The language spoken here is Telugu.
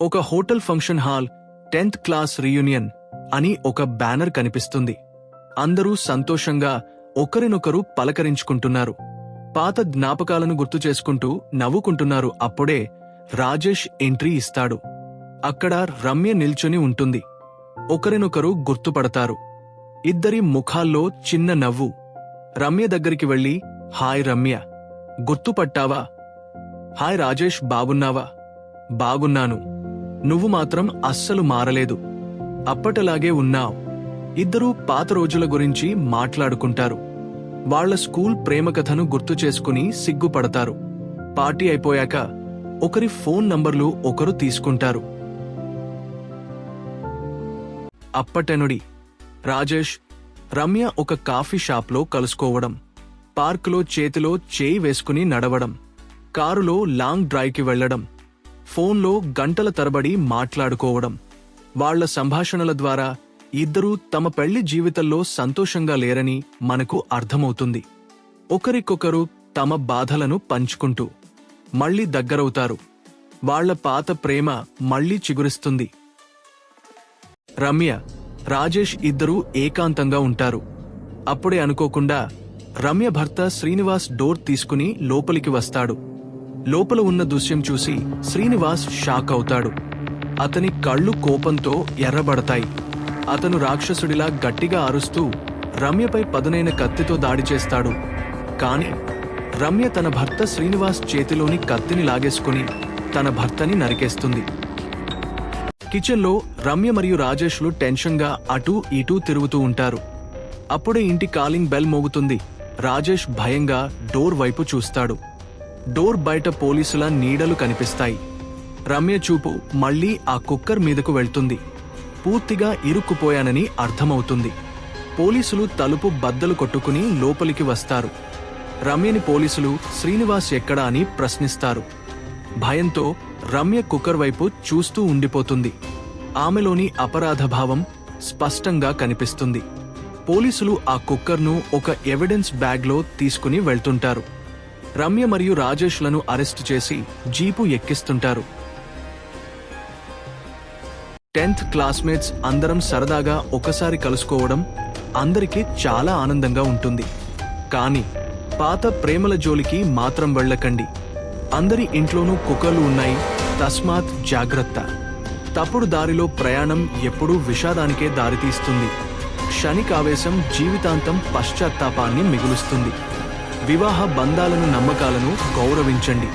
ఒక hotel function hall 10th class reunion అని ఒక బ్యానర్ కనిపిస్తుంది. అందరూ సంతోషంగా ఒకరినొకరు పలకరించుకుంటున్నారు. పాత జ్ఞాపకాలను గుర్తు చేసుకుంటూ నవ్వుకుంటున్నారు. అప్పుడే రాజేష్ ఎంట్రీ ఇస్తాడు. అక్కడ రమ్య నిల్చొని ఉంటుంది. ఒకరినొకరు గుర్తుపడతారు. ఇద్దరి ముఖాల్లో చిన్న నవ్వు. రమ్య దగ్గరికి వెళ్లి, హాయ్ రమ్య, గుర్తుపట్టావా? హాయ్ రాజేష్, బాగున్నావా? బాగున్నాను. నువ్వు మాత్రం అస్సలు మారలేదు. అప్పటలాగే ఉన్నావ్. ఇద్దరూ పాత రోజుల గురించి మాట్లాడుకుంటారు. వాళ్ల స్కూల్ ప్రేమకథను గుర్తు చేసుకుని సిగ్గుపడతారు. పార్టీ అయిపోయాక ఒకరి ఫోన్ నంబర్లు ఒకరు తీసుకుంటారు. అప్పటెనుడి రాజేష్, రమ్య ఒక కాఫీ షాప్లో కలుసుకోవడం, పార్కులో చేతిలో చేయి వేసుకుని నడవడం, కారులో లాంగ్ డ్రైవ్కి వెళ్లడం, ఫోన్లో గంటల తరబడి మాట్లాడుకోవడం. వాళ్ల సంభాషణల ద్వారా ఇద్దరూ తమ పెళ్లి జీవితంలో సంతోషంగా లేరని మనకు అర్థమవుతుంది. ఒకరికొకరు తమ బాధలను పంచుకుంటూ మళ్లీ దగ్గరవుతారు. వాళ్ల పాత ప్రేమ మళ్లీ చిగురిస్తుంది. రమ్య, రాజేష్ ఇద్దరూ ఏకాంతంగా ఉంటారు. అప్పుడే అనుకోకుండా రమ్య భర్త శ్రీనివాస్ డోర్ తీసుకుని లోపలికి వస్తాడు. లోపల ఉన్న దృశ్యం చూసి శ్రీనివాస్ షాక్ అవుతాడు. అతని కళ్ళు కోపంతో ఎర్రబడతాయి. అతను రాక్షసుడిలా గట్టిగా అరుస్తూ రమ్యపై పదునైన కత్తితో దాడి చేస్తాడు. కాని రమ్య తన భర్త శ్రీనివాస్ చేతిలోని కత్తిని లాగేసుకుని తన భర్తని నరికేస్తుంది. కిచెన్లో రమ్య మరియు రాజేష్లు టెన్షన్గా అటూ ఇటూ తిరుగుతూ ఉంటారు. అప్పుడే ఇంటి కాలింగ్ బెల్ మోగుతుంది. రాజేష్ భయంగా డోర్ వైపు చూస్తాడు. డోర్ బయట పోలీసుల నీడలు కనిపిస్తాయి. రమ్య చూపు మళ్లీ ఆ కుక్కర్ మీదకు వెళ్తుంది. పూర్తిగా ఇరుక్కుపోయానని అర్థమవుతుంది. పోలీసులు తలుపు బద్దలు కొట్టుకుని లోపలికి వస్తారు. రమ్యని పోలీసులు శ్రీనివాస్ ఎక్కడా అని ప్రశ్నిస్తారు. భయంతో రమ్య కుక్కర్ వైపు చూస్తూ ఉండిపోతుంది. ఆమెలోని అపరాధభావం స్పష్టంగా కనిపిస్తుంది. పోలీసులు ఆ కుక్కర్ను ఒక ఎవిడెన్స్ బ్యాగ్లో తీసుకుని వెళ్తుంటారు. రమ్య మరియు రాజేష్లను అరెస్టు చేసి జీపు ఎక్కిస్తుంటారు. 10th క్లాస్మేట్స్ అందరం సరదాగా ఒకసారి కలుసుకోవడం అందరికీ చాలా ఆనందంగా ఉంటుంది. కానీ పాత ప్రేమల జోలికి మాత్రం వెళ్ళకండి. అందరి ఇంట్లోనూ కుక్కర్లు ఉన్నాయి. తస్మాత్ జాగ్రత్త. తప్పుడు దారిలో ప్రయాణం ఎప్పుడూ విషాదానికే దారితీస్తుంది. క్షణికావేశం జీవితాంతం పశ్చాత్తాపాన్ని మిగులుస్తుంది. వివాహ బంధాలను, నమ్మకాలను గౌరవించండి.